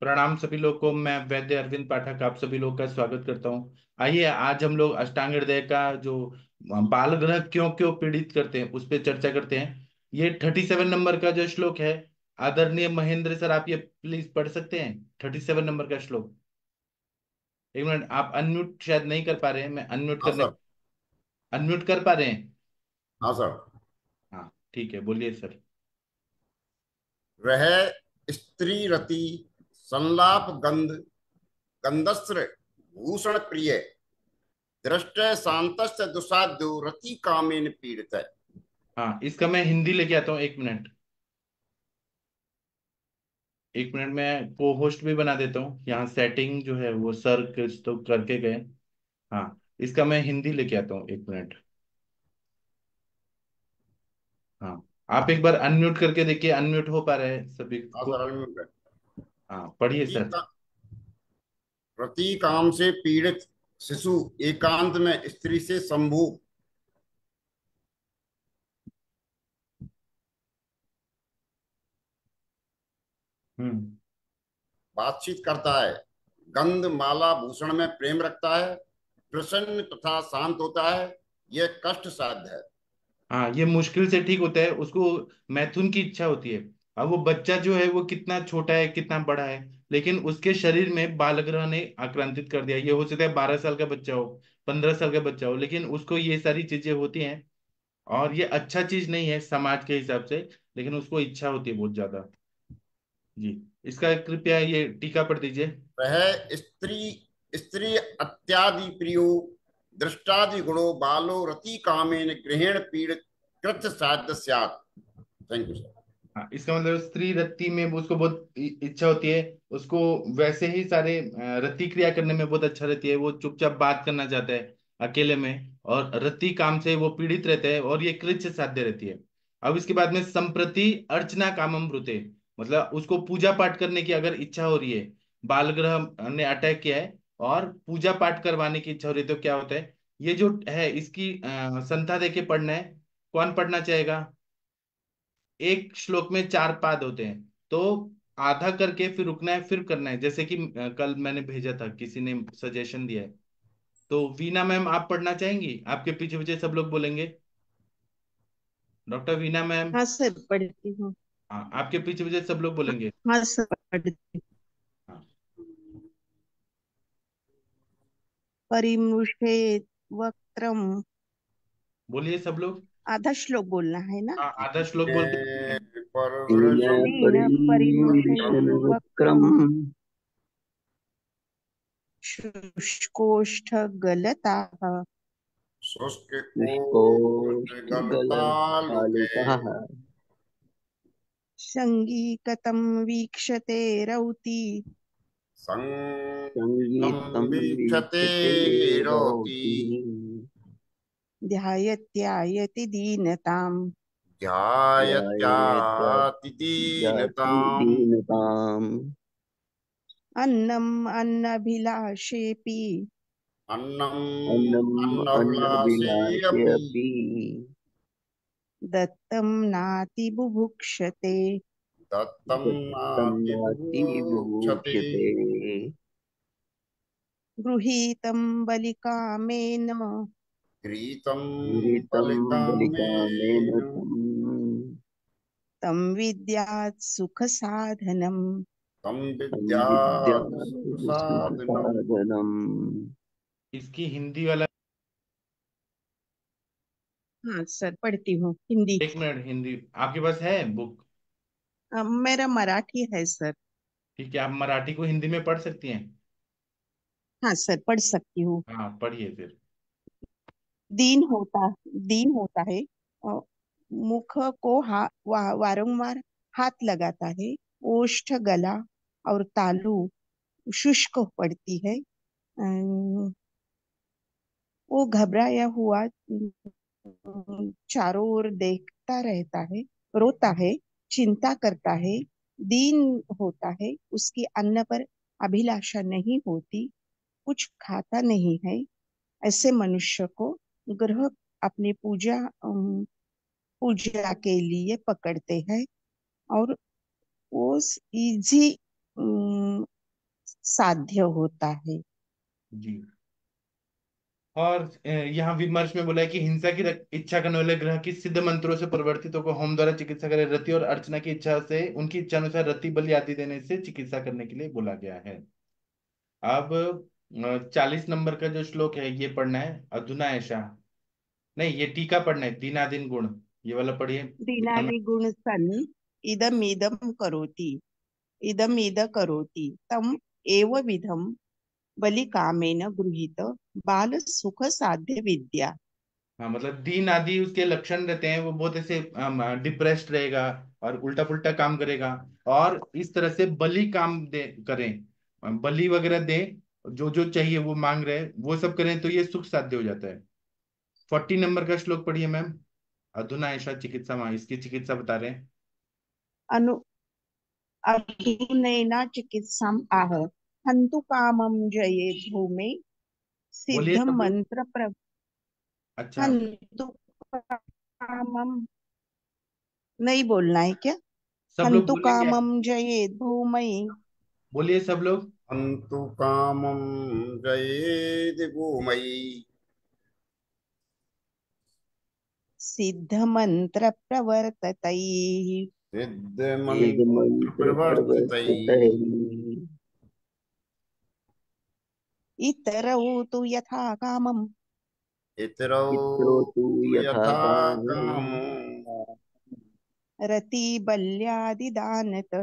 प्रणाम सभी लोग को। मैं वैद्य अरविंद पाठक आप सभी लोग का स्वागत करता हूँ। आइए आज हम लोग अष्टांग हृदय का जो बाल ग्रह क्यों क्यों पीड़ित करते हैं उस पर चर्चा करते हैं। ये 37 नंबर का जो श्लोक है, आदरणीय महेंद्र सर आप ये प्लीज पढ़ सकते हैं 37 नंबर का श्लोक। एक मिनट, आप अनम्यूट शायद नहीं कर पा रहे हैं, मैं अनम्यूट हाँ करने। सर। अनम्यूट कर पा रहे हैं? हाँ सर। हाँ ठीक है, बोलिए सर। वह स्त्री रति संलाप गंध गंधस्त्र भूषण प्रिय दृष्ट शांतस्य दुसाध्यो रति कामेन पीड़ित है। हाँ, इसका मैं हिंदी लेके आता हूँ, एक मिनट। एक मिनट, मैं को होस्ट भी बना देता हूँ। यहाँ सेटिंग जो है वो सर कुछ तो करके गए। हाँ, इसका मैं हिंदी लेके आता हूँ, एक मिनट। हाँ, आप एक बार अनम्यूट करके देखिए, अनम्यूट हो पा रहा है सभी हाँ को? सर, अनम्यूट है। हाँ पढ़िए रति सर। का रति काम से पीड़ित शिशु एकांत में स्त्री से संभोग हम्म। बातचीत करता है। गंध माला भूषण में प्रेम रखता है। प्रसन्न तथा शांत होता है। यह कष्ट साध्य है। हाँ, ये मुश्किल से ठीक होता है, उसको मैथुन की इच्छा होती है। अब वो बच्चा जो है वो कितना छोटा है कितना बड़ा है, लेकिन उसके शरीर में बालग्रह ने आक्रांतित कर दिया। ये हो सकता है 12 साल का बच्चा हो, 15 साल का बच्चा हो, लेकिन उसको ये सारी चीजें होती हैं। और ये अच्छा चीज नहीं है समाज के हिसाब से, लेकिन उसको इच्छा होती है बहुत ज्यादा। जी, इसका कृपया ये टीका पढ़ दीजिए। वह स्त्री स्त्री अत्यादि प्रियो दृष्टादि गुणो बालो रति कामेन गृहेण पीड़ित कृत साध्य स्यात्। Thank you sir. हाँ, इसका मतलब स्त्री रति में वो उसको बहुत इच्छा होती है। उसको वैसे ही सारे रति क्रिया करने में बहुत अच्छा रहती है। वो चुपचाप बात करना चाहता है अकेले में, और रति काम से वो पीड़ित रहते हैं और ये कृच्छ साध्य रहती है। अब इसके बाद में संप्रति अर्चना कामम ब्रुते, मतलब उसको पूजा पाठ करने की अगर इच्छा हो रही है, बाल ग्रह ने अटैक किया है और पूजा पाठ करवाने की इच्छा हो रही है, तो क्या होता है? ये जो है इसकी संथा देके पढ़ना है। कौन पढ़ना चाहेगा? एक श्लोक में 4 पाद होते हैं, तो आधा करके फिर रुकना है, फिर करना है, जैसे कि कल मैंने भेजा था, किसी ने सजेशन दिया है। तो वीना मैम आप पढ़ना चाहेंगी? आपके पीछे पीछे सब लोग बोलेंगे। Doctor Veena ma'am. हाँ सर, पढ़ती हूँ। हाँ, आपके पीछे पीछे सब लोग बोलेंगे। हाँ सर, पढ़ती हूँ। हाँ, परिमुषे वक्त्रम। बोलिए सब लोग। आधा श्लोक बोलना है ना। हाँ, आधा श्लोक बोल के बोलिए। परवृषं दीन परिमुषे वक्रं वक्त्रम शुष्कोष्ठगलताः शुष्कोष्ठगलतालुके शुष्कोष्ठगलतालुकः सङ्गीकतं वीक्षते रौति संगीतं सङ्गीतं वीक्षते वीक्षते रोति रौतिः ध्यायत्यायति दीनताम्। ध्यायत्यातिदीनताम्। ध्यायत्यदीनताम् अन्नम् अन्नभिलाषेऽपि अन्नम् अन्नम् अन्नविलासे अन्नविलासे अपि अपि दत्तं नातिबुभुक्षते। दत्तं दत्तं नाति नाति बुभुक्षते। विभूषते गृहीतं बलिकामेन गृहीतं विहितं बलिकामेन बलिकामेन तं विद्यात् सुखसाधनम्। तं तं विद्या विद्यात् सुखसाधनम्। सुखसाधनम्। इसकी हिंदी वाला। हाँ सर, पढ़ती हूँ हिंदी। एक मिनट, हिंदी आपके पास है बुक? मेरा मराठी है सर। ठीक है, आप मराठी को हिंदी में पढ़ सकती हैं। हाँ सर, पढ़ सकती हूँ। हाँ पढ़िए फिर। दीन होता दीन होता है। अ, मुख को वारंवार हाथ लगाता है। ओष्ठ, गला और तालू शुष्क पड़ती है। वो घबराया हुआ चारों ओर देखता रहता है, रोता है, चिंता करता है, दीन होता है। उसकी अन्न पर अभिलाषा नहीं होती, कुछ खाता नहीं है। ऐसे मनुष्य को ग्रह अपनी पूजा के लिए पकड़ते हैं। और वो इजी साध्य होता है। जी। और यहाँ विमर्श में बोला है कि हिंसा की इच्छा करने वाले ग्रह की सिद्ध मंत्रों से परिवर्तित होकर होम द्वारा चिकित्सा करे, रति और अर्चना की इच्छा से उनकी इच्छा अनुसार रति बलि आदि देने से चिकित्सा करने के लिए बोला गया है। अब 40 नंबर का जो श्लोक है ये पढ़ना है। अधुना ऐसा, नहीं ये टीका पढ़ना है। दीनादीन गुण, ये वाला पढ़िए। बिना में। दीनादिगुण सन् इदमिदं करोति, इदमिद करोति तम एव विधम बलिकामेन गृहीत बाल सुख साध्य विद्या। हाँ मतलब दीन आदि उसके लक्षण रहते हैं, वो बहुत ऐसे डिप्रेस्ड रहेगा और उल्टा पुल्टा काम करेगा, और इस तरह से बलि काम दे करें, बलि वगैरह दे, जो जो चाहिए वो मांग रहे वो सब करें तो ये सुख साध्य हो जाता है। 40 नंबर का श्लोक पढ़िए मैम। अधुना ऐसा चिकित्सा, माँ इसकी चिकित्सा बता रहे हैं। अनु अधुनैना चिकित्साम आह हन्तु कामं जये भूमे बोलिए सिद्धम सब लोग। मंत्र प्र अच्छा। हन्तु कामम, नहीं बोलना है क्या? सब लोग हन्तु बोलेंगे। कामम जयेद भूमि बोलिए सब लोग। हन्तु कामं जयेद् भूमि सिद्ध मंत्र प्रवर्ततैः सिद्धमन्त्र सिद्धमन्त्र प्रवर्तितैः प्रवर्तते इतरौ तु यथा कामम् इतरौ पितरो तु यथा यथा कामं कामो रति बल्यादिदानत।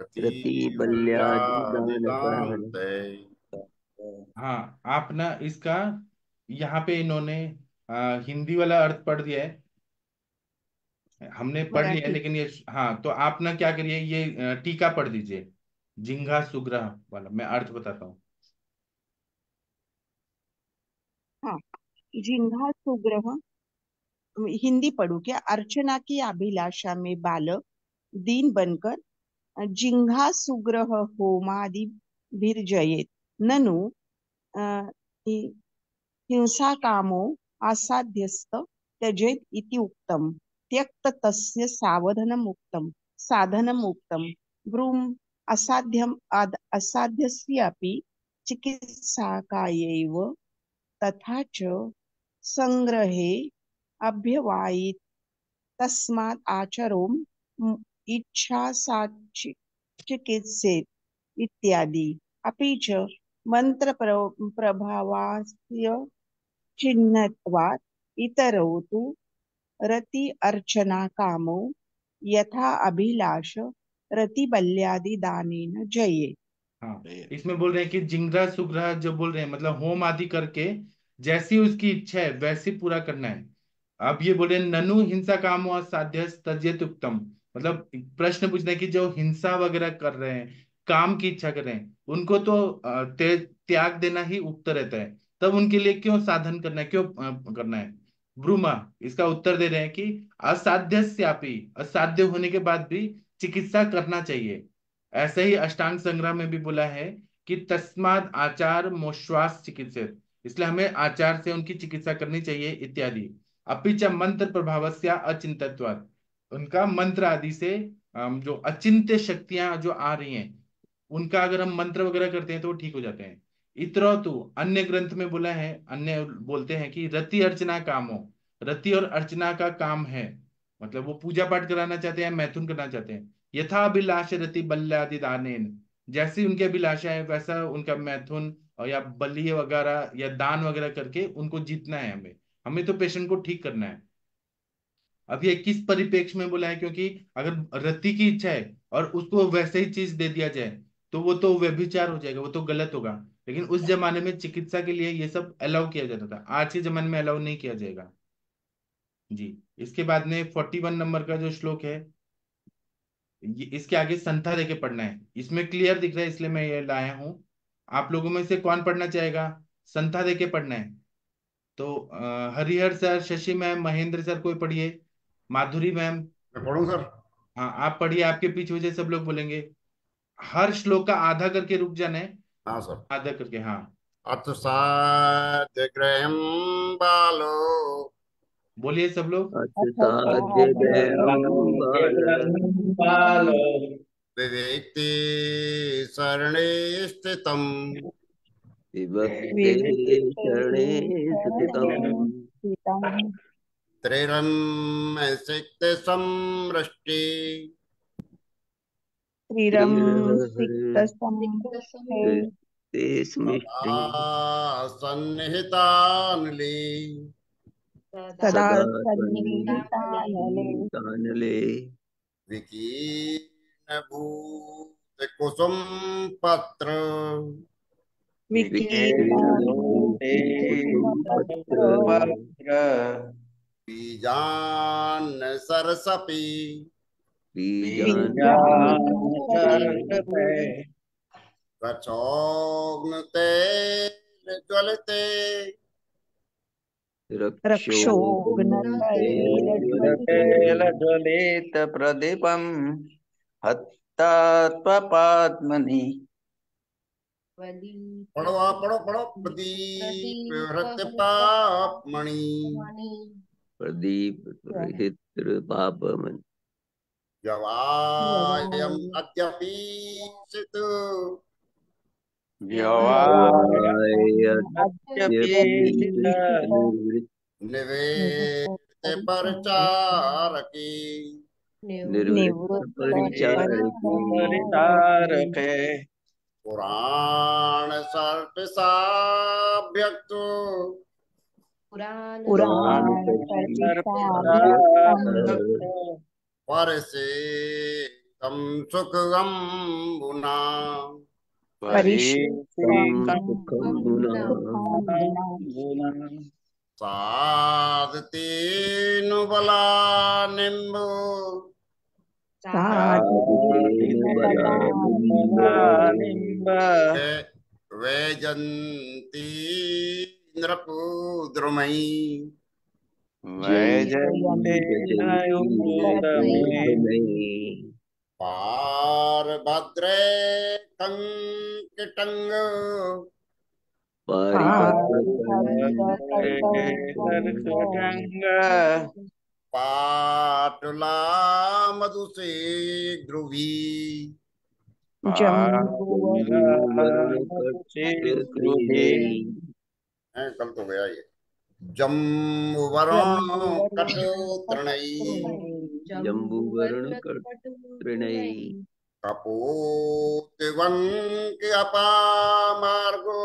रतिबल्यादिदानतः। प्रतिबल्यादिदान्ते। हाँ आप ना इसका, यहाँ पे इन्होंने हिंदी वाला अर्थ पढ़ दिया है, हमने पढ़ लिया है, मराठी। लेकिन ये हाँ तो आप ना क्या करिए, ये टीका पढ़ दीजिए, जिंघा सुग्रह वाला, मैं अर्थ बताता हूँ। हाँ, जिन्हा सुग्रह, हिंदी पढ़ू क्या? अर्चना की अभिलाषा में बालक दीन बनकर जिंघा सुग्रह होमादि विर्जयेत ननु अ, हि- हिंसा कामो असाध्यस्त त्यजेत इति उक्तम त्यक्त तस्य सावधानम उक्तम साधनम उक्तम ब्रूम असाध्यम असाध्यस्यापि चिकित्साकायैव तथा च संग्रहे अभ्यवायित तस्मात् आचरो इच्छा साक्षि चिकित्सेत इत्यादि। अपि च मंत्र प्रभावस्य चिह्नत्वात् इतरौ तु रति अर्चना कामो यथा अभिलाष रति बल्यादि दानेन जये। हाँ इसमें बोल रहे हैं कि जिंगरा सुग्रह जो बोल रहे हैं मतलब होम आदि करके जैसी उसकी इच्छा है वैसी पूरा करना है। अब ये बोले ननु हिंसा काम साध्य तजेत उत्तम, मतलब प्रश्न पूछना है कि जो हिंसा वगैरह कर रहे हैं, काम की इच्छा कर रहे हैं, उनको तो त्याग देना ही उक्त रहता है, तब उनके लिए क्यों साधन करना है, क्यों करना है। ब्रूमा इसका उत्तर दे रहे हैं कि असाध्य असाध्य होने के बाद भी चिकित्सा करना चाहिए। ऐसे ही अष्टांग संग्रह में भी बोला है कि तस्माद आचार मोश्वास चिकित्सित, इसलिए हमें आचार से उनकी चिकित्सा करनी चाहिए इत्यादि। अपिच मंत्र प्रभावस्या अचिंतत्वात्, उनका मंत्र आदि से जो अचिंत्य शक्तियां जो आ रही हैं, उनका अगर हम मंत्र वगैरह करते हैं तो वो ठीक हो जाते हैं। इतरो तो अन्य ग्रंथ में बोला है, अन्य बोलते हैं कि रति अर्चना काम हो, रति और अर्चना का काम है, मतलब वो पूजा पाठ कराना चाहते हैं, मैथुन करना चाहते हैं। यथा अभिलाष रति बल्यादि दानेन, जैसी उनकी अभिलाषा है वैसा उनका मैथुन और या बलि वगैरह या दान वगैरह करके उनको जीतना है। हमें हमें तो पेशेंट को ठीक करना है। अब ये किस परिप्रेक्ष्य में बोला है, क्योंकि अगर रति की इच्छा है और उसको वैसे ही चीज दे दिया जाए तो वो तो व्यभिचार हो जाएगा, वो तो गलत होगा। लेकिन उस जमाने में चिकित्सा के लिए ये सब अलाउ किया जाता था, आज के जमाने में अलाउ नहीं किया जाएगा। जी। इसके बाद में 41 नंबर का जो श्लोक है, ये इसके आगे संथा देके पढ़ना है, इसमें क्लियर दिख रहा है इसलिए मैं ये लाया हूं। आप लोगों में से कौन पढ़ना चाहेगा? संथा देके पढ़ना है तो Harihar sir, Shashi ma'am, Mahendra sir कोई पढ़िए, माधुरी मैम। मैं पढ़ूं सर? हाँ आप पढ़िए, आपके पीछे वजह सब लोग बोलेंगे। हर श्लोक का आधा करके रुक जाना है, हाँ सर। आधा करके। हाँ अथ साध्यग्रहं बालो बोलिए सब लोग। अथ अथ साध्यग्रहं बाल साधु विवेक्ते शरणे स्थितम् विभक्ते विविक्ते शरणे स्थितम् स्थितम् त्रिरम्यसिक्त संरष्टे त्रिरंसिकसंस्थे ते स्मिष्टे सदा सन्निहितानले सदा सदा सन्निहितानले सन्निहितानले विकीर्णभूत कुसुम पत्र विकीर्णभूतिकुसुमपत्र बीजान सरसपि बीजान्नसरस्वती रचोग्नते ज्वलते रक्षोघ्नतैर्ज्वलते रक्षोघ्नतैरज्वलिते प्रदीपम् हत्तात्मपात्मनि पढ़ो आप पढ़ो पढ़ो प्रदीप हृत पाप मणि प्रदीप रहित पापमन जवायम अद्यपि सित व्यवायद्यपि निवेद परचारकी निर्वृत्त परिचारके परितारके पुराण सर्प साभ्यक्त पुराण सर्पिताभ्यक्तम् परसे तम सुखम गुना परिषिक्तम् सुखं गुना सुखाम् साधते नुबला निम्बु साधुतेन बलानिम्बो वैजंती नृपुद्रुमयी पारभद्रे कंकटंग पाटुला मधुसे ध्रुवी कल तो गया ये जम्बुवरण कट तृणई जम्बुवर्ण तृणै कपोत वन के अपा मार्गो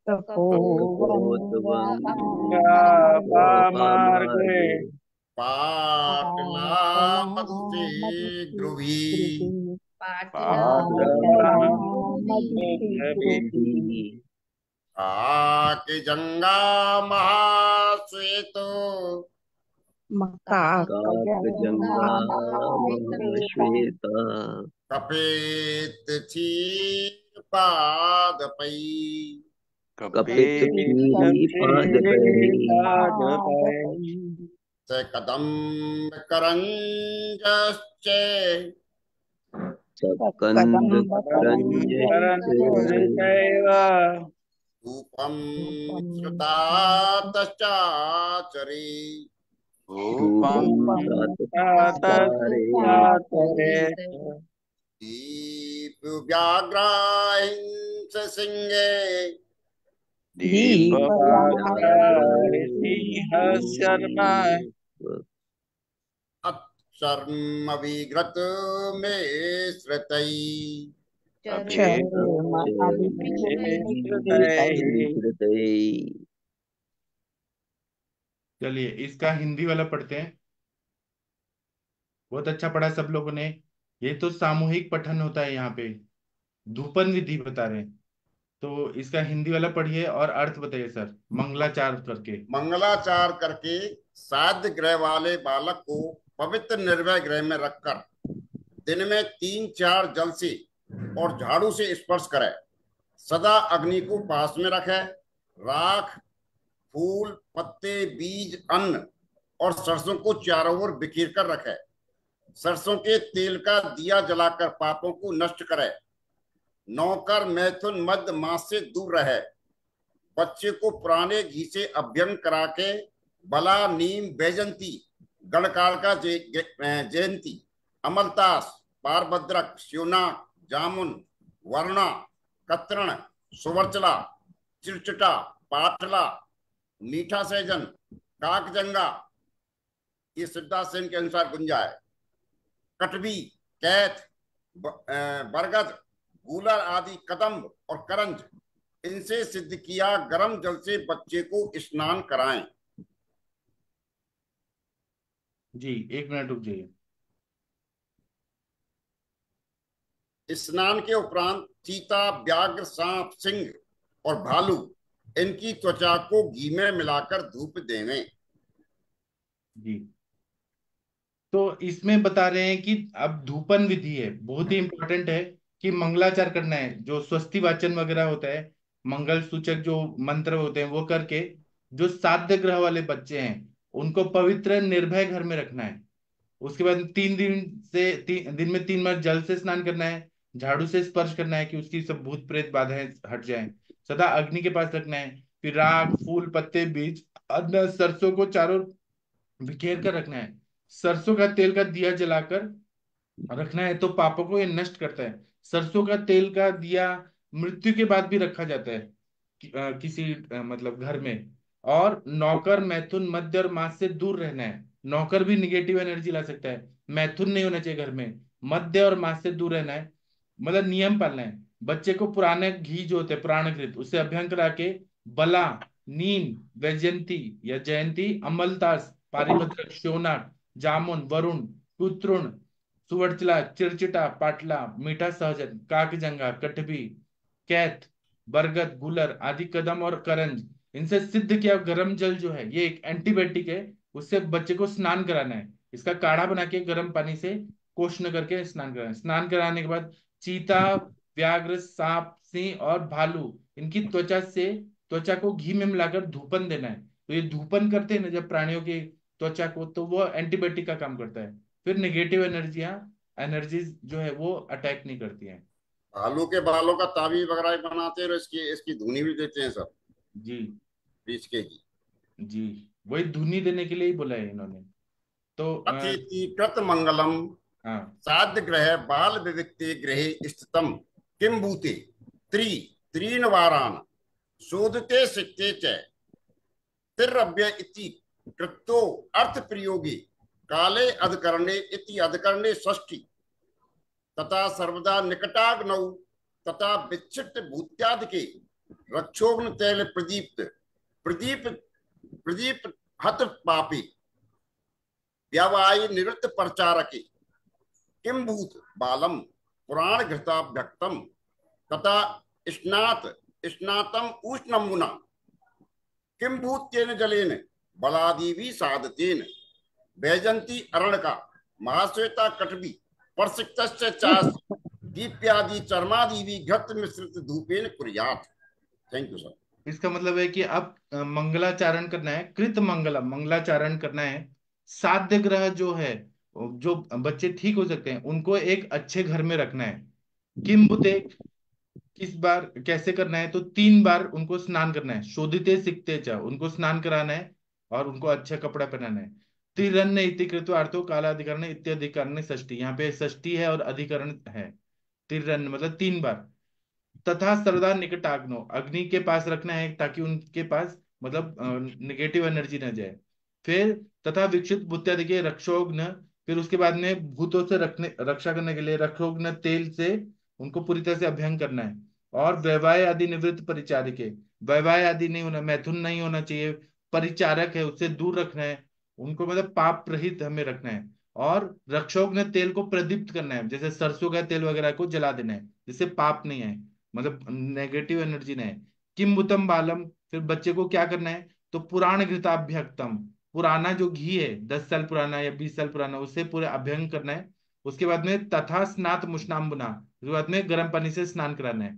तपोतवंगापामार्गे पाटला मधुसे ध्रुवी आके जंगा महाश्वेतो काकजंगा महाश्वेता कपेत क्षीर पादपै कपित क्षीरपादपै स कदम्ब करंजश्चे धूपम श्रुता तश्चाचरे दीप व्याघ्राहिंस सिंहे अक्षर्म विघ्रत में श्रुतई चलिए इसका हिंदी वाला पढ़ते हैं। बहुत अच्छा पढ़ा सब लोगों ने। ये तो सामूहिक पठन होता है, यहाँ पे धूपन विधि बता रहे हैं। तो इसका हिंदी वाला पढ़िए और अर्थ बताइए सर, मंगलाचार करके। मंगलाचार करके साध्य ग्रह वाले बालक को पवित्र निर्भय ग्रह में रखकर दिन में 3-4 जल से और झाड़ू से स्पर्श करे, सदा अग्नि को पास में रखे, राख फूल पत्ते बीज अन्न और सरसों को चारों ओर बिखेर कर रखे, सरसों के तेल का दिया जलाकर पापों को नष्ट करे, नौकर मैथुन मध्य मास से दूर रहे, बच्चे को पुराने घी से अभ्यंग करा के बला नीम बैजंती गणकाल का जयंती अमलतास पारभद्रक, शिवनाक, जामुन, वरुणा, कतरण, सुवर्चला, चिरचिटा, पाटला, मीठा सहजन, काकजंगा, ये सिद्धार्थ सेन के अनुसार गुंजा है। कटबी, कैथ, बरगद, गूलर आदि कदम्ब और करंज, इनसे सिद्ध किया गर्म जल से बच्चे को स्नान कराएं। जी 1 मिनट रुक जाइए। स्नान के उपरांत चीता, व्याघ्र, सांप, सिंह और भालू, इनकी त्वचा को घी में मिलाकर धूप देवें। जी तो इसमें बता रहे हैं कि अब धूपन विधि है, बहुत ही इंपॉर्टेंट है कि मंगलाचार करना है, जो स्वस्ति वाचन वगैरह होता है, मंगल सूचक जो मंत्र होते हैं वो करके, जो साध्य ग्रह वाले बच्चे हैं उनको पवित्र निर्भय घर में रखना है। उसके बाद 3 दिन में 3 बार जल से स्नान करना है, झाड़ू से स्पर्श करना है कि उसकी सब भूत प्रेत बाधाएं हट जाएं, सदा अग्नि के पास रखना है। फिर राख, फूल, पत्ते, बीज, अन्न, सरसों को चारों बिखेर कर रखना है। सरसों का तेल का दिया जलाकर रखना है तो पापों को ये नष्ट करता है। सरसों का तेल का दिया मृत्यु के बाद भी रखा जाता है किसी मतलब घर में। और नौकर, मैथुन, मद्य और मांस से दूर रहना है। नौकर भी निगेटिव एनर्जी ला सकता है। मैथुन नहीं होना चाहिए घर में। मद्य और मांस से दूर रहना है, मतलब नियम पालना है। बच्चे को पुराने घी जो होते हैं प्राणघृत, उससे अभ्यंग करा के बला, नीम, वैजयंती या जयंती, अमलतास, पारिपत्र, श्योनाक, जामुन, वरुण, कुत्रुण, सुवर्चला, चिरचिटा, पाटला, मीठा सहजन, काकजंगा, कटबी, कैथ, बरगद, गुलर आदि कदम और करंज, इनसे सिद्ध किया गर्म जल जो है ये एक एंटीबायोटिक है, उससे बच्चे को स्नान कराना है। इसका काढ़ा बना के गर्म पानी से कोष्ण करके स्नान कराना है। स्नान कराने के बाद चीता, व्याघ्र, सांप, सिंह और भालू, इनकी त्वचा को घी में मिलाकर धूपन देना है। तो ये धूपन करते हैं ना जब प्राणियों की त्वचा को, तो वो एंटीबायोटिक का काम करता है। फिर नेगेटिव एनर्जीज जो है वो अटैक नहीं करती हैं। भालू के बालों का ताबीज वगैरह बनाते हैं और इसकी इसकी धुनी भी देते हैं सब, जी बीच के ही। जी वही धुनी देने के लिए ही बोला है इन्होंने। तो अतिथि कृत मंगलम, हाँ साध ग्रह बाल विविक्ते ग्रहे स्थितम किम भूते त्रि त्रीन वारान शोधते सिक्ते च तिरभ्य इति कृतो अर्थ प्रयोगी काले अधकरणे इति अधकरणे षष्ठी तथा सर्वदा निकटाग्नौ तथा विच्छिट भूत्यादि के रक्षोग्न तैल प्रदीप्त प्रदीप प्रदीप हत पापी व्यवाय निवृत्त परचारके किम भूत बालम पुराण घृताभ्यक्तम तथा स्नात स्नातम उष्णमुना किम भूतेन जलेन बलादि साधतेन वैजंती अरणका महाश्वेता कटबी परसिक्तश्च चास दीप्यादि चर्मादि भी घृत मिश्रित धूपेन कुर्यात्। Thank you sir. इसका मतलब है कि अब मंगलाचारण करना है, कृत मंगलम, मंगलाचारण करना है। साध्य ग्रह जो है, जो बच्चे ठीक हो सकते हैं उनको एक अच्छे घर में रखना है। किम्बुते, किस बार कैसे करना है, तो 3 बार उनको स्नान करना है। शोधिते सिकते च, उनको स्नान कराना है और उनको अच्छा कपड़ा पहनाना है। त्रिरण्य इति कृत्वा अर्थो कालाधिकरण इत्याधिकरण षष्ठी, यहाँ पे षष्ठी है और अधिकरण है। त्रिरण्य मतलब 3 बार। तथा सर्वदा निकटाग्नो, अग्नि के पास रखना है ताकि उनके पास मतलब निगेटिव एनर्जी न जाए। फिर तथा विक्षित भूत्यादि के रक्षोघ्न, फिर उसके बाद में भूतों से रखने रक्षा करने के लिए रक्षोघ्न तेल से उनको पूरी तरह से अभ्यंग करना है। और वैवाय आदि निवृत्त परिचारिके, वैवाय आदि नहीं होना, मैथुन नहीं होना चाहिए। परिचारक है उससे दूर रखना है उनको, मतलब पाप रहित हमें रखना है। और रक्षोघ्न तेल को प्रदीप्त करना है, जैसे सरसों का तेल वगैरह को जला देना है जिससे पाप नहीं आए, मतलब नेगेटिव एनर्जी नहीं है। किम्बुतम बालम, फिर बच्चे को क्या करना है, तो पुराण घृताभ्यक्तम, पुराना जो घी है 10 साल पुराना या 20 साल पुराना, उससे पूरे अभ्यंग करना है। उसके बाद में तथा स्नात मुष्णाम्बुना, उसके बाद में गर्म पानी से स्नान कराना है।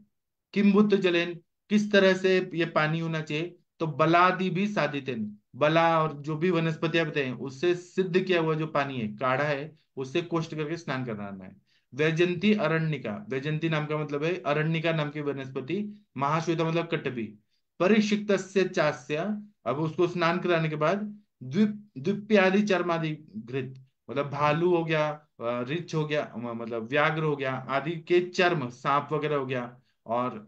किम्बुत जलेन, किस तरह से ये पानी होना चाहिए, तो बलादि भी साधितेन, बला और जो भी वनस्पतियां बताए उससे सिद्ध किया हुआ जो पानी है काढ़ा है, उससे कोष्ट करके स्नान कराना है। वैजंती अरण्यका, वैजंती नाम का मतलब है अरण्यका नाम की वनस्पति, महाश्वेता मतलब कटपी, परिशिक्त चास्य, अब उसको स्नान कराने के बाद द्वीप द्वीप्यादि चर्मादि घृत, मतलब भालू हो गया, रिछ हो गया, मतलब व्याघ्र हो गया आदि के चर्म, सांप वगैरह हो गया, और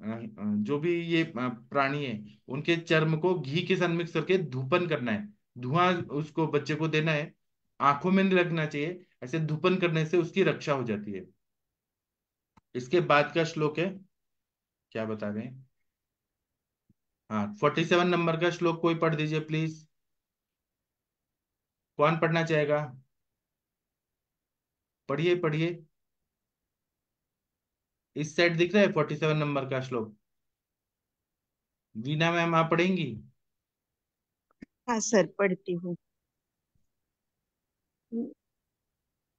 जो भी ये प्राणी है उनके चर्म को घी के साथ मिक्स करके धूपन करना है। धुआं उसको बच्चे को देना है, आंखों में नहीं लगना चाहिए। ऐसे धूपन करने से उसकी रक्षा हो जाती है। इसके बाद का श्लोक है, क्या बता रहे हैं? हाँ, 47 नंबर का श्लोक कोई पढ़ दीजिए प्लीज। कौन पढ़ना चाहेगा? पढ़िए पढ़िए। इस साइड दिख रहा है 47 नंबर का श्लोक? वीना मैम आप पढ़ेंगी? हाँ सर, पढ़ती हूँ।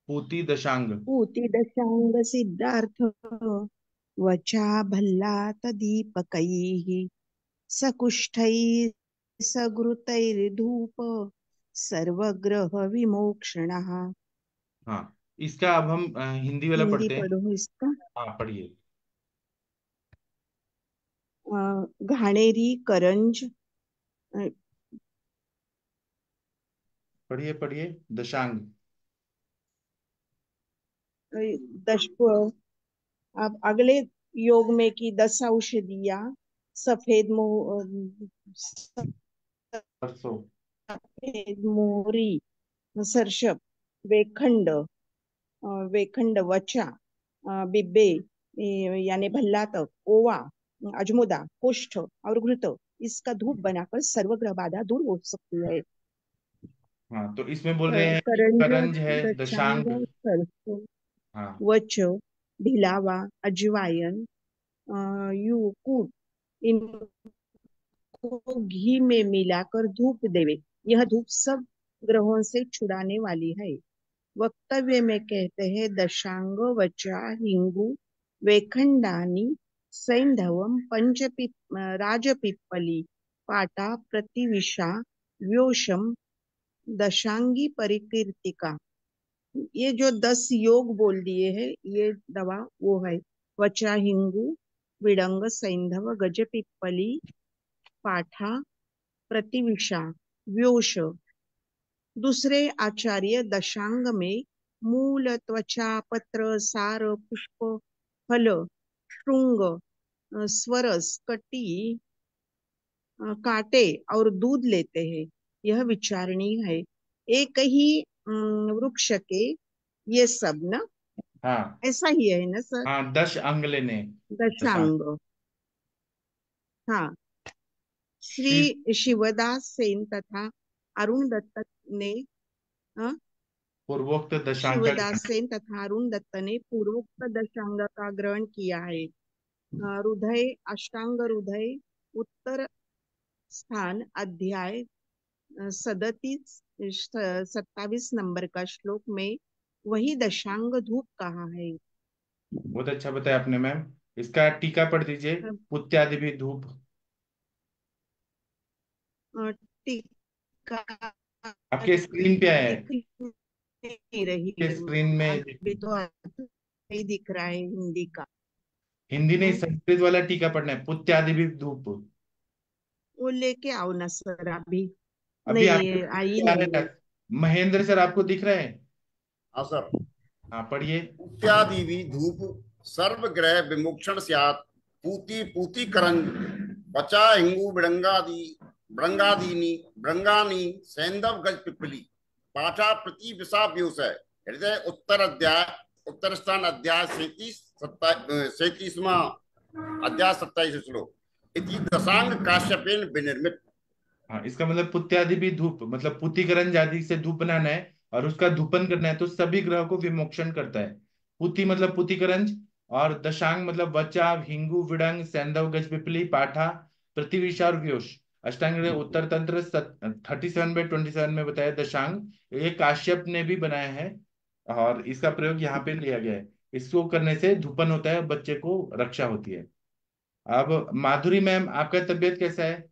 पूती दशांग। पूति दशांग सिद्धार्थ वचा भल्लात दीपकैः सकुष्ठैः सघृतैर्धूप सर्वग्रह विमोक्षणः। हाँ, इसका अब हम हिंदी वाला हिंदी पढ़ते हैं। पढ़ो इसका। हाँ पढ़िए। घाणेरी करंज, अ, पढ़िए पढ़िए दशांग। दशप अब अगले योग में की 10 औषधियाँ, सफेद परसों। सफेद मोहरी, सरशप, वेखंड, वेखंड वचा, बिब्बे, यानी भल्लातक, ओवा, अजमुदा, कुष्ठ और घृत, इसका धूप बनाकर सर्वग्रह बाधा दूर हो सकती है। हाँ, तो इसमें बोल रहे हैं कि करंज, करंज है, दशांग, दशांग। सरसों, हाँ। वच, भिलावा, अजवायन, यूकुट, इनको घी में मिलाकर धूप देवे। यह धूप सब ग्रहों से छुड़ाने वाली है। वक्तव्य में कहते हैं, दशांग वचा हिंगु वेखंडानी सैंधवम राजपिप्पली पाटा प्रतिविशा व्योशम दशांगी परिकीर्तिका। ये जो 10 योग बोल दिए हैं, ये दवा वो है। वचा हिंगु, विडंग, सैंधव, गज पिप्पली, पाठा, प्रतिविशा, व्योश। दूसरे आचार्य दशांग में मूल, त्वचा, पत्र, सार, पुष्प, फल, श्रृंग, स्वरस, कटी, कांटे और दूध लेते हैं। यह विचारणीय है। एक ही वृक्ष के ये सब ना, हाँ। ऐसा ही है ना सर? हाँ, दश अंग लेने। दशांग। दशांग। हाँ। श्री। श्री शिवदास सेन तथा अरुण दत्त ने, हाँ, पूर्वोक्त दशांग का शिवदास ग्रहण। सेन तथा अरुण दत्त ने पूर्वोक्त दशांग का ग्रहण किया है। हृदय, अष्टांग हृदय, उत्तर स्थान, अध्याय 37, 27 नंबर का श्लोक में वही दशांग धूप कहा है। बहुत अच्छा बताया आपने मैम। इसका टीका पढ़ दीजिए। पुत्यादि भी धूप। टीका आपके स्क्रीन पे है। दिख नहीं रही आपके है, स्क्रीन में अभी तो नहीं दिख रहा है हिंदी का। हिंदी नहीं, हाँ, संस्कृत वाला टीका पढ़ना है, पुत्यादि भी धूप। वो लेके आओ ना सर, अभी अभी आपके नहीं screen आई पे आ नहीं रहा है। है। महेंद्र सर आपको दिख रहा है? हाँ सर। हाँ पढ़िए। इत्यादि भी धूप सर्वग्रह विमोक्षण स्यात् पूति पूति करंज बचा हिंगु ब्रंगानी सैंधव गज पिपली पाठा प्रति विषा व्यूस है। हृदय उत्तर स्थान अध्याय 37वां अध्याय 27 श्लोक इति दशांग काश्यपेन विनिर्मित। हाँ, इसका मतलब पुत्यादि भी धूप, मतलब पुतिकरण आदि से धूप बनाना है और उसका धूपन करना है तो सभी ग्रह को विमोक्षण करता है। पुति मतलब पुतिकरंज, और दशांग मतलब वचा, हिंगु, विडंग, सैंधव, गजपिपली, पाठा, प्रतिविषा और व्योश। अष्टांग उत्तर तंत्र 37/27 में बताया दशांग। ये काश्यप ने भी बनाया है और इसका प्रयोग यहाँ पे लिया गया है। इसको करने से धूपन होता है, बच्चे को रक्षा होती है। अब माधुरी मैम, आपका तबीयत कैसा है?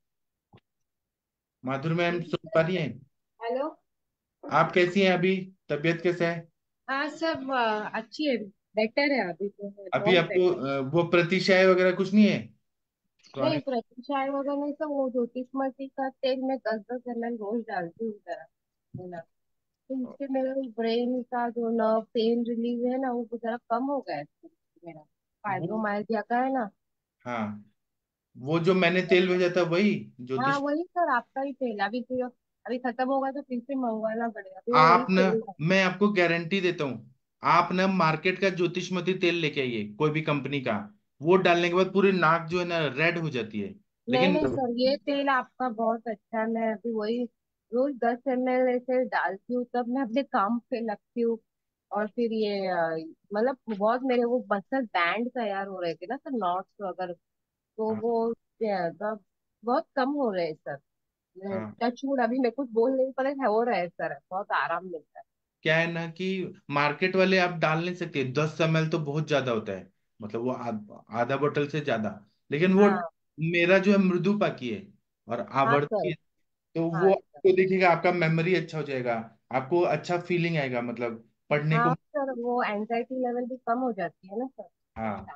माधुरी मैम सुन पा रही हैं? हेलो। आप कैसी हैं अभी? तबीयत कैसा है? हाँ सब अच्छी है, बेटर है अभी तो, अभी बहुत आपको बेटर। वो प्रतिशय वगैरह कुछ नहीं है? नहीं, क्रॉनिक। प्रतिशाय वगैरह नहीं, सब वो ज्योतिषमती का तेल में 10-10 ml रोज डालती हूँ जरा, है ना। तो इससे मेरा ब्रेन का जो नर्व पेन रिलीज है ना वो जरा कम हो गया है मेरा। वो फाइब्रोमाइल्जिया का है ना। हाँ, वो जो मैंने तेल भेजा था वही हाँ ज्योतिष। वही सर आपका ही तेल अभी फिर अभी खत्म होगा तो फिर से मंगवाना पड़ेगा फिर वही आप ना, तेल। मैं आपको गारंटी देता हूँ, आप ना मार्केट का ज्योतिषमती तेल लेके आइए कोई भी कंपनी का, वो डालने के बाद पूरी नाक जो है ना रेड हो जाती है। नहीं लेकिन नहीं सर ये तेल आपका बहुत अच्छा है। मैं अभी वही रोज 10 ml ऐसे डालती हूँ तब मैं अपने काम पे लगती हूँ। और फिर ये मतलब बहुत मेरे वो मसल बैंड तैयार हो रहे थे ना सर नॉट्स वगैरह। तो हाँ वो तब बहुत कम हो रहे हैं सर। हाँ, टच वुड अभी मैं कुछ बोल नहीं पा रहे हो रहा है सर बहुत आराम मिलता है। क्या है ना कि मार्केट वाले आप डाल नहीं सकते, 10 ml तो बहुत ज्यादा होता है, मतलब वो आधा बोतल से ज्यादा। लेकिन वो हाँ मेरा जो है मृदुपाकी है और हाँ आवर्ती सर। है, तो वो हाँ सर। आपको देखिएगा, आपका मेमोरी अच्छा हो जाएगा, आपको अच्छा फीलिंग आएगा, मतलब पढ़ने को। हाँ सर वो एंजाइटी लेवल भी कम हो जाती है ना सर। हाँ,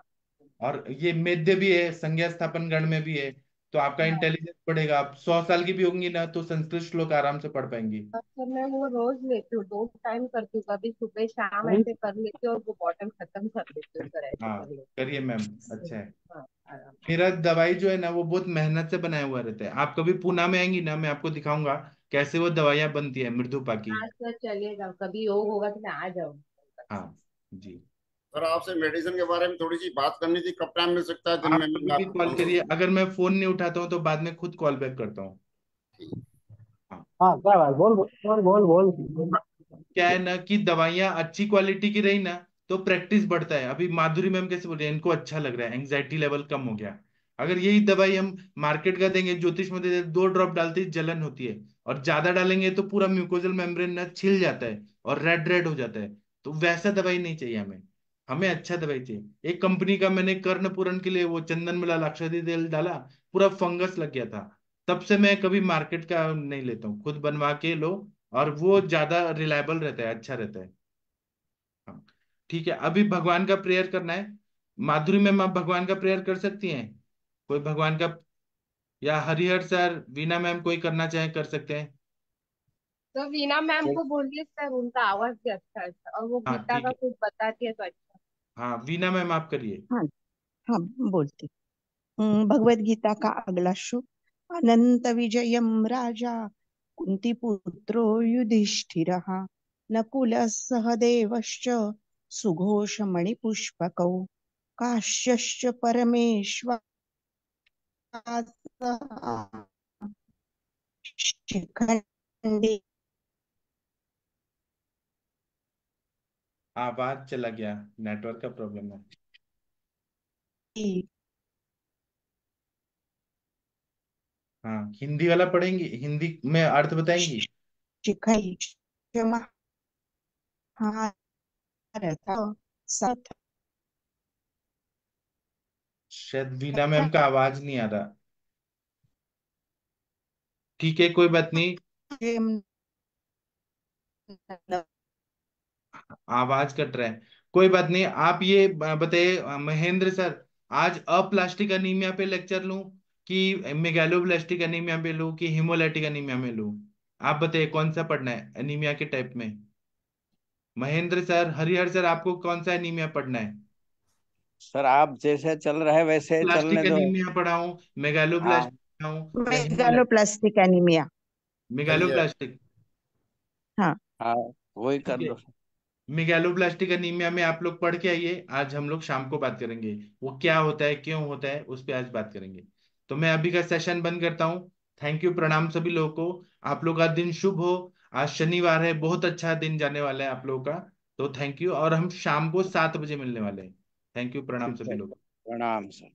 और ये मेद्य भी है, संज्ञा स्थापन गण में भी है, तो आपका हाँ इंटेलिजेंस बढ़ेगा। आप 100 साल की भी होंगी ना तो संस्कृत श्लोक आराम से पढ़ पाएंगी। सर मैं वो रोज लेती हूँ 2 टाइम करती हूँ कभी सुबह शाम ऐसे कर लेती हूँ और वो बॉटल खत्म कर देती हूँ सर ऐसे हाँ, कर लेती करिए मैम, हूँ। अच्छा है। हाँ आराम। मेरा दवाई जो है ना वो बहुत मेहनत से बनाया हुआ रहता है। आप कभी पूना में आएंगी ना, मैं आपको दिखाऊंगा कैसे वो दवाइयाँ बनती है मृदुपा की। हाँ सर चलिएगा कभी योग होगा तो मैं आ जाऊंगी। हाँ जी। सर आपसे मेडिसिन के बारे में थोड़ी सी बात करनी थी, कब टाइम मिल सकता है दिन आप में कभी मिलना भी कॉल हमसे? करिए, अगर मैं फोन नहीं उठाता हूँ तो बाद में खुद कॉल बैक करता हूँ। हाँ, हाँ क्या बात, बोल बोल बोल बोल बोल। क्या है ना कि दवाइयाँ अच्छी क्वालिटी की रही ना तो प्रैक्टिस बढ़ता है। अभी माधुरी मैम कैसे बोल रही है, इनको अच्छा लग रहा है, एंग्जाइटी लेवल कम हो गया। अगर यही दवाई हम मार्केट का देंगे, ज्योतिष में दे दे, 2 ड्रॉप डालते ही जलन होती है, और ज्यादा डालेंगे तो पूरा म्यूकोजल मेम्ब्रेन ना छिल जाता है और रेड रेड हो जाता है। तो वैसा दवाई नहीं चाहिए हमें, हमें अच्छा दवाई चाहिए। एक कंपनी का मैंने कर्ण पूरण के लिए वो चंदन मिला लाक्षादी तेल डाला, पूरा फंगस लग गया था। तब से मैं कभी मार्केट का नहीं लेता हूँ, खुद बनवा के लो, और वो ज्यादा रिलायबल रहता है, अच्छा रहता है। हाँ, ठीक है, अभी भगवान का प्रेयर करना है। माधुरी मैम, आप भगवान का प्रेयर कर सकती हैं? कोई भगवान का, या हरिहर सर, वीना मैम, कोई करना चाहे कर सकते हैं। तो वीना मैम को बोलिए सर उनका आवाज भी अच्छा है sir, और वो हाँ गीता ठीक का है, कुछ बताती है तो अच्छा। हाँ वीना मैम आप करिए। हाँ हाँ बोलती। भगवत गीता का अगला श्लोक। अनंत विजयम राजा कुंती पुत्रो युधिष्ठिरः नकुलः सहदेवश्च सुघोषमणिपुष्पकौ काश्यश्च परमेश्वराः शिखण्डी। आवाज चला गया, नेटवर्क का प्रॉब्लम है। हाँ, हिंदी वाला पढ़ेंगी, हिंदी में अर्थ बताएंगी? शिखै महारथ सत शायद वीना मैम का आवाज नहीं आ रहा। ठीक है, कोई बात नहीं, आवाज कट रहा है, कोई बात नहीं। आप ये बताइए महेंद्र सर, आज अप्लास्टिक अनीमिया पे लेक्चर लूं कि मेगालोब्लास्टिक अनीमिया पे लूं कि हिमोलाइटिक अनीमिया में लूं? आप बताइए कौन सा पढ़ना है अनीमिया के टाइप में। महेंद्र सर, हरिहर सर, आपको कौन सा एनीमिया पढ़ना है? सर आप जैसे चल रहे हैं वैसे चलने प्लास्टिक दो। एनीमिया पढ़ाऊं, हाँ। मेगालोब्लास्टिक पढ़ाऊं, या हिमोलाइटिक? मेगालोप्लास्टिक एनीमिया। सही है। मेगालोब्लास्टिक, हाँ हाँ वही कर ठीक है। दो। मेगालोब्लास्टिक एनीमिया में आप लोग पढ़ के आइए, आज हम लोग शाम को बात करेंगे, वो क्या होता है, क्यों होता है, उस पर आज बात करेंगे। तो मैं अभी का सेशन बंद करता हूँ। थैंक यू, प्रणाम सभी लोगों को। आप लोग का दिन शुभ हो। आज शनिवार है, बहुत अच्छा दिन जाने वाला है आप लोगों का। तो थैंक यू, और हम शाम को 7 बजे मिलने वाले हैं। थैंक यू, प्रणाम ठीक सभी है, लोग। प्रणाम सर।